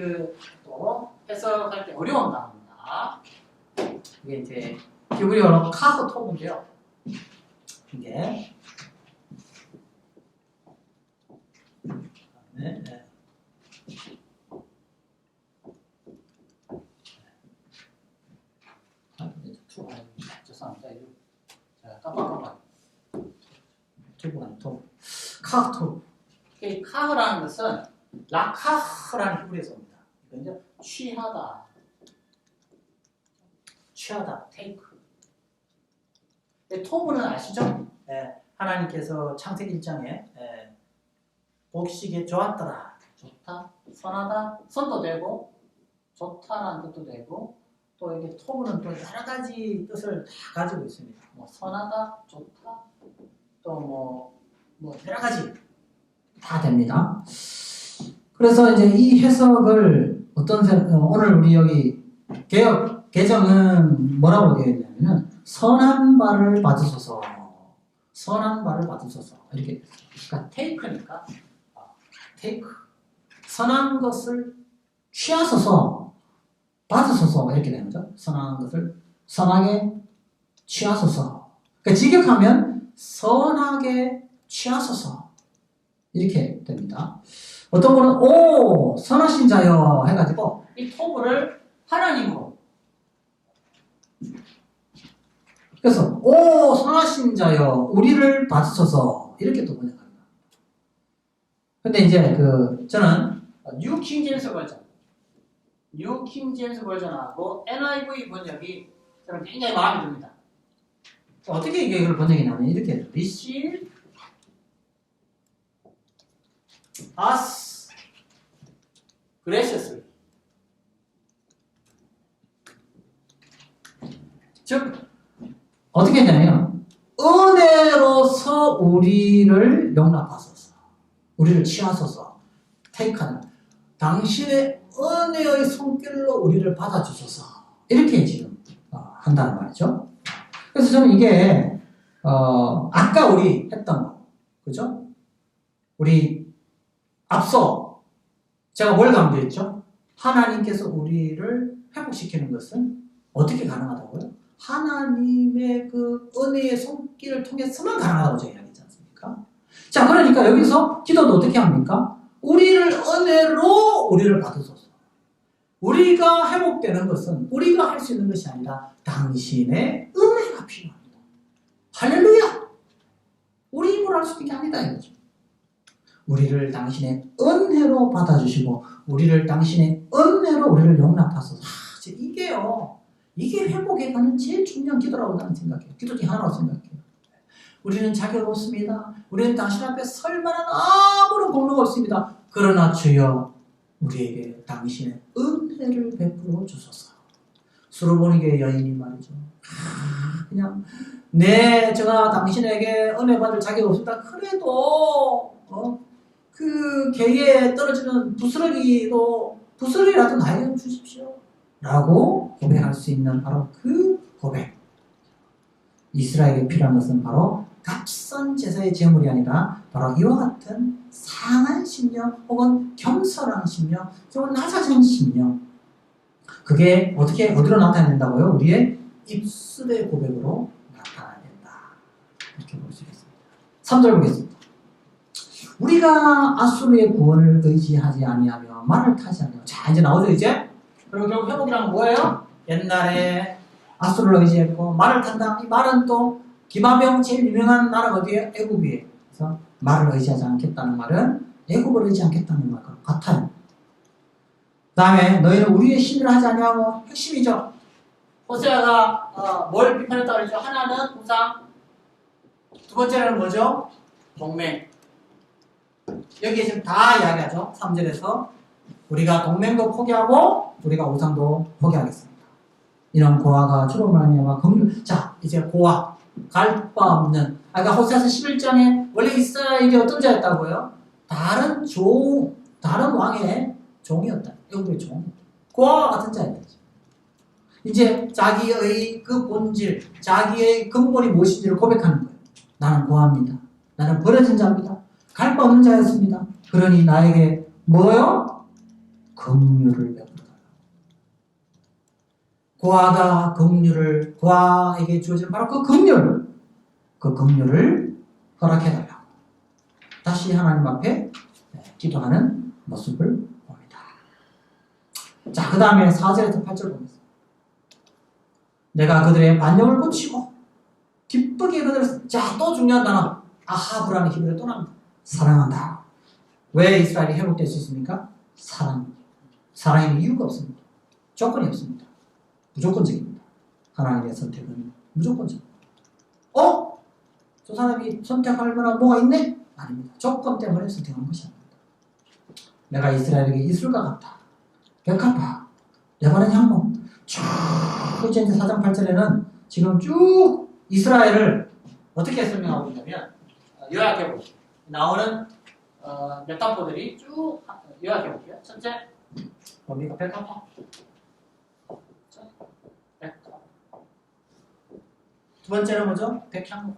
또 해석할 때 어려운 단어입니다. 이게 이제 히브리어로 카흐토브인데요. 이게 죄송합니다. 제가 깜빡깜빡. 카흐토브. 이 카흐라는 것은 라카흐라는 히브리에서 옵니다. 이건 이제 취하다, 테이크. 토브는 아시죠? 하나님께서 창세기 1장에 복식에 좋았더라, 좋다, 선하다, 선도 되고 좋다라는 뜻도 되고 또 이게 토브는 또 여러 가지 뜻을 다 가지고 있습니다. 뭐 선하다, 좋다, 또 뭐 여러 가지 다 됩니다. 그래서 이제 이 해석을 오늘 우리 여기 개정은 뭐라고 되어 있냐면은 선한 바를 받으소서, 이렇게. 그러니까 테이크니까 테이크, 선한 것을 취하소서, 받으소서 이렇게 되는 거죠. 선한 것을 선하게 취하소서. 그러니까 직역하면 선하게 취하소서 이렇게 됩니다. 어떤 거는 오 선하신 자여 해가지고 이 토브를 하나님으로, 그래서 오 선하신 자여 우리를 받으소서 이렇게 또 번역합니다. 근데 이제 저는 뉴 킹제임스 버전하고 NIV 번역이 저는 굉장히 마음에 듭니다. 어떻게 이걸 번역이냐면 이렇게 해요. Receive us graciously. 즉 어떻게 했냐면 은혜로서 우리를 용납하소서, 우리를 취하소서, 테이크하는 당신의 은혜의 손길로 우리를 받아주소서 이렇게 지금 한다는 말이죠. 그래서 저는 이게 아까 우리 했던 거, 그죠? 우리 앞서 제가 뭘 강조했죠? 하나님께서 우리를 회복시키는 것은 어떻게 가능하다고요? 하나님의 그 은혜의 손길을 통해서만 가능하다고 제가 이야기했지 않습니까? 자, 그러니까 여기서 기도도 어떻게 합니까? 우리를 은혜로 우리를 받으소서. 우리가 회복되는 것은 우리가 할 수 있는 것이 아니라 당신의 은혜가 필요합니다. 할렐루야! 우리 힘으로 할 수 있는 게 아니다 이거죠. 우리를 당신의 은혜로 받아주시고 우리를 당신의 은혜로 우리를 용납하소서. 이게 회복에 가는 제일 중요한 기도라고 나는 생각해요. 기도 중에 하나라고 생각해요. 우리는 자격 없습니다. 우리는 당신 앞에 설 만한 아무런 공로가 없습니다. 그러나 주여 우리에게 당신의 은혜를 베풀어 주소서. 수르보니게 여인이 말이죠. 그냥 제가 당신에게 은혜 받을 자격 없습니다. 그래도 그 개에 떨어지는 부스러기라도 나에게 주십시오. 라고 고백할 수 있는 바로 그 고백. 이스라엘에게 필요한 것은 바로 값싼 제사의 제물이 아니라 바로 이와 같은 상한 심령 혹은 겸손한 심령, 혹은 낮아진 심령. 그게 어디로 나타나야 된다고요? 우리의 입술의 고백으로 나타나야 된다. 이렇게 볼 수 있습니다. 3절 보겠습니다. 우리가 아수르의 구원을 의지하지 아니하며 말을 타지 아니하며. 자, 이제 나오죠 이제. 그리고 결국 회복이란 뭐예요? 옛날에 아수르를 의지했고 말을 탄다. 이 말은 또 기마병 제일 유명한 나라가 어디에요? 애굽이에요. 그래서 말을 의지하지 않겠다는 말은 애굽을 의지 않겠다는 말과 같아요. 다음에 너희는 우리의 신을 하지 아니하고 핵심이죠. 호세아가 뭘 비판했다고 그랬죠? 하나는 우상, 두 번째는 뭐죠? 동맹. 여기에 지금 다 이야기하죠. 3절에서 우리가 동맹도 포기하고 우리가 우상도 포기하겠습니다. 이런 고아가 주로 말미암아 긍휼. 자, 이제 고아, 갈 바 없는. 아까 호세아서 11장에 원래 이스라엘이 어떤 자였다고요? 다른 왕의 종이었다. 영국의 종. 고아와 같은 자였다. 이제 자기의 그 본질, 자기의 근본이 무엇인지를 고백하는 거예요. 나는 고아입니다. 나는 버려진 자입니다. 갈 바 없는 자였습니다. 그러니 나에게 뭐요? 긍휼을 베풀어라. 고아에게 주어진 바로 그 긍휼을 허락해달라고 다시 하나님 앞에 기도하는 모습을 봅니다. 자, 그 다음에 4절에서 8절 보겠습니다. 내가 그들의 반역을 고치고 기쁘게 그들을. 자, 또 중요한 단어. 아하브라는 히브리어 또 나옵니다. 사랑한다. 왜 이스라엘이 회복될 수 있습니까? 사랑에는 이유가 없습니다. 조건이 없습니다. 무조건적입니다. 하나님의 선택은 무조건적입니다. 저 사람이 선택할 만한 뭐가 있네? 아닙니다. 조건 때문에 선택한 것이 아닙니다. 내가 이스라엘에게 이슬과 같다. 백합화, 레바논 향목. 쭉 이제 4장 8절에는 지금 쭉 이스라엘을 어떻게 설명하고 있냐면 요약해볼게요. 나오는 메타포들이 쭉 요약해볼게요. 첫째, 뭡니까? 백합화. 백합화. 두 번째는 뭐죠? 백향목.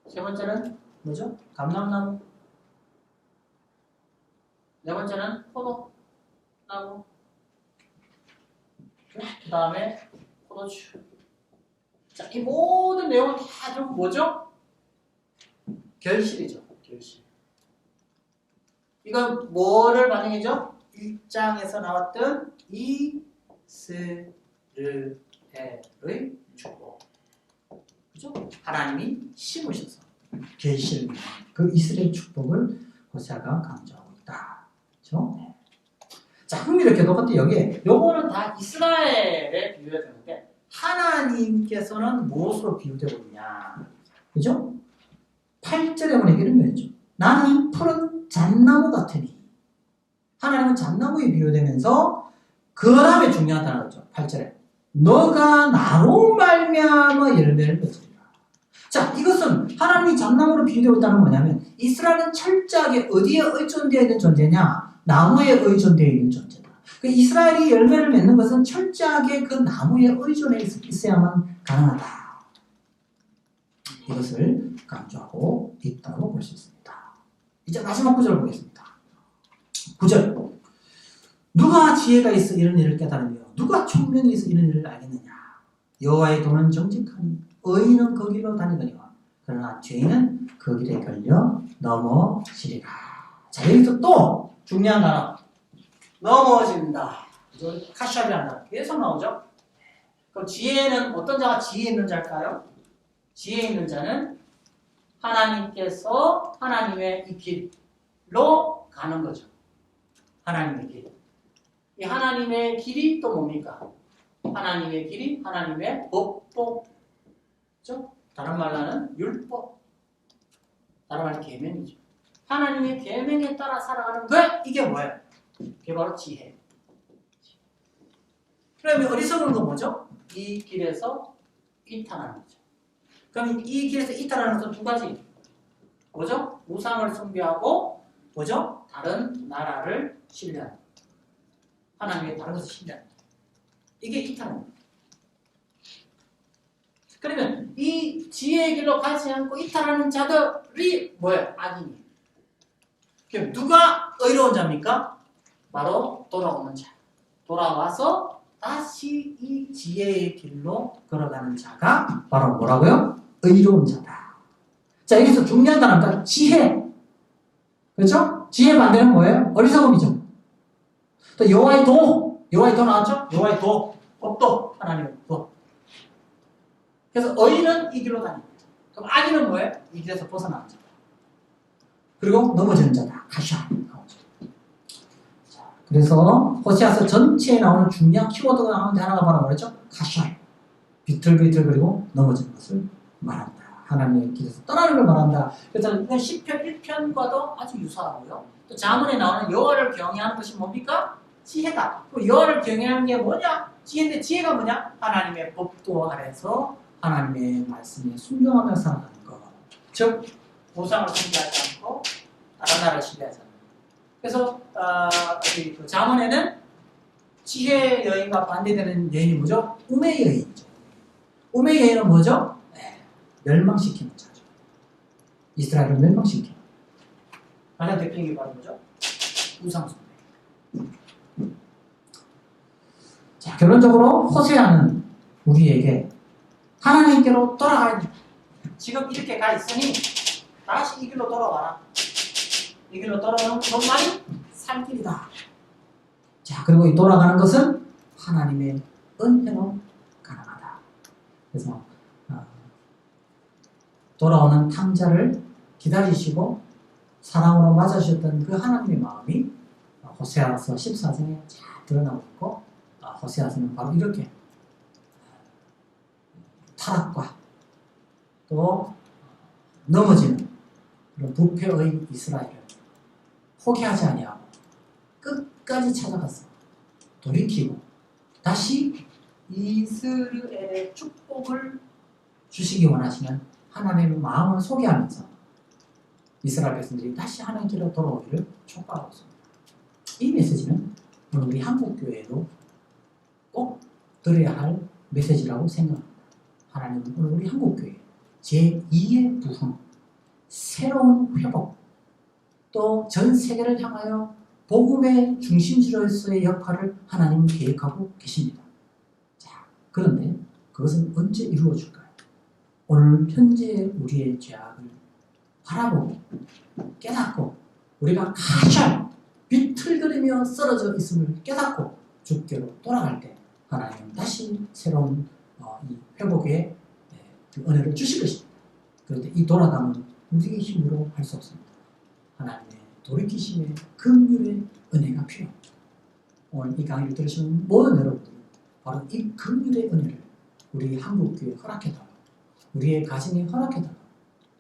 세 번째는 뭐죠? 감람나무. 네 번째는 포도나무. 그 다음에 포도주. 자, 이 모든 내용은 다 좀 뭐죠? 결실이죠. 결실. 이건 뭐를 반영이죠? 1장에서 나왔던 이스라엘의 축복. 그죠? 하나님이 심으셔서 결실을 그 이스라엘 축복을 호세아가 강조하고 있다. 그렇죠? 네. 자, 흥미롭게도 근데 여기에 요거는 다 이스라엘에 비유가 되는데 하나님께서는 무엇으로 비유되고 있냐? 그죠? 8절에 보니까 이런 말이죠. 나는 푸른 잣나무 같으니. 하나님은 잣나무에 비유되면서 그 다음에 중요한 단어죠. 8절에 너가 나로 말미암아 열매를 맺으리라. 자, 이것은 하나님이 잣나무로 비유되고 있다는 뭐냐면 이스라엘은 철저하게 어디에 의존되어 있는 존재냐? 나무에 의존되어 있는 존재다. 그 이스라엘이 열매를 맺는 것은 철저하게 그 나무에 의존해 있어야만 가능하다. 이것을 강조하고 있다고 볼 수 있습니다. 이제 마지막 구절을 보겠습니다. 9절. 누가 지혜가 있어 이런 일을 깨달으며 누가 총명이 있어 이런 일을 알겠느냐. 여호와의 도는 정직하니 의인은 그 길로 다니거니와 그러나 죄인은 그 길에 걸려 넘어지리라. 자, 여기서 또 중요한 단어. 넘어진다. 카샤비라는 단어 계속 나오죠. 그럼 지혜는 어떤 자가 지혜 있는 자일까요? 지혜 있는 자는 하나님께서 하나님의 이 길로 가는 거죠. 하나님의 길. 이 하나님의 길이 또 뭡니까? 하나님의 길이 하나님의 법복. 그렇죠? 다른 말로 하는 율법. 다른 말로 계명이죠. 하나님의 계명에 따라 살아가는 것. 이게 뭐예요? 그게 바로 지혜. 그러면 어리석은 건 뭐죠? 이 길에서 이탈하는 거죠. 그럼 이 길에서 이탈하는 것은 두 가지. 뭐죠? 우상을 숭배하고 뭐죠? 다른 나라를 신뢰하는 것. 하나님의 다른 것을 신뢰하는 것. 이게 이탈입니다. 그러면 이 지혜의 길로 가지 않고 이탈하는 자들이 뭐예요? 악인이에요. 그럼 누가 의로운 자입니까? 바로 돌아오는 자. 돌아와서 다시 이 지혜의 길로 걸어가는 자가 바로 뭐라고요? 의로운 자다. 자, 여기서 중요한 단어가 지혜. 그렇죠? 지혜 반대는 뭐예요? 어리석음이죠. 또 여호와의 도. 여호와의 도 나왔죠? 여호와의 도. 법도. 하나님의 법. 그래서 의인은 이 길로 다닙니다. 그럼 악인은 뭐예요? 이 길에서 벗어나는 자다. 그리고 넘어지는 자다. 가샤. 그래서 호세아서 전체에 나오는 중요한 키워드가 나오는데 하나가 바로 뭐였죠? 카샬. 비틀비틀 그리고 넘어지는 것을 말한다. 하나님의 길에서 떠나는 걸 말한다. 그래서 이건 10편 1편과도 아주 유사하고요. 또 자문에 나오는 여호와를 경외하는 것이 뭡니까? 지혜다. 그 여호와를 경외하는 게 뭐냐? 지혜인데 지혜가 뭐냐? 하나님의 법도 아래서 하나님의 말씀에 순종하며 살아가는 것. 즉 보상을 숭배하지 않고 다른 나라를 신뢰하지 않는 것. 그래서 그 자문에는 지혜 여인과 반대되는 여인이 뭐죠? 우매 여인이죠. 우매 여인은 뭐죠? 멸망시키는 자죠. 이스라엘을 멸망시키는. 가장 대표적인 게 바로 뭐죠? 우상숭배. 자, 결론적으로 호세아는 우리에게 하나님께로 돌아가야 돼. 지금 이렇게 가 있으니 다시 이 길로 돌아와라. 이 길로 돌아오는 것만이 살 길이다. 자, 그리고 이 돌아가는 것은 하나님의 은혜로 가능하다. 그래서 돌아오는 탕자를 기다리시고 사랑으로 맞아주셨던 그 하나님의 마음이 호세아서 14장에 잘 드러나고 있고, 호세아서는 바로 이렇게 타락과 또 넘어지는 그런 부패의 이스라엘을 포기하지 아니하고 끝까지 찾아가서 돌이키고 다시 이스라엘의 축복을 주시기 원하시는 하나님의 마음을 소개하면서 이스라엘 백성들이 다시 하나님께로 돌아오기를 촉구하고 있습니다. 이 메시지는 오늘 우리 한국교회도 꼭 들어야 할 메시지라고 생각합니다. 하나님은 오늘 우리 한국교회 제2의 부흥, 새로운 회복, 또 전 세계를 향하여 복음의 중심지로서의 역할을 하나님은 계획하고 계십니다. 자, 그런데 그것은 언제 이루어질까요? 오늘 현재 우리의 죄악을 바라보고 깨닫고 우리가 가장 비틀거리며 쓰러져 있음을 깨닫고 주께로 돌아갈 때 하나님은 다시 새로운 이 회복의 그 은혜를 주실 것입니다. 그런데 이 돌아감은 우리의 힘으로 할 수 없습니다. 하나님의 돌이키심의 긍휼의 은혜가 필요합니다. 오늘 이 강의를 들으시는 모든 여러분들은 바로 이 긍휼의 은혜를 우리 한국교회에 허락해달라, 우리의 가정에 허락해달라,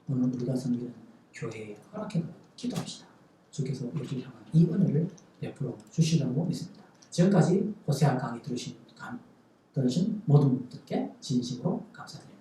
오늘 우리가 섬기는 교회에 허락해달라 기도합시다. 주께서 우리를 향한 이 은혜를 베풀어 주시라고 믿습니다. 지금까지 호세아 강의 들으신 모든 분들께 진심으로 감사드립니다.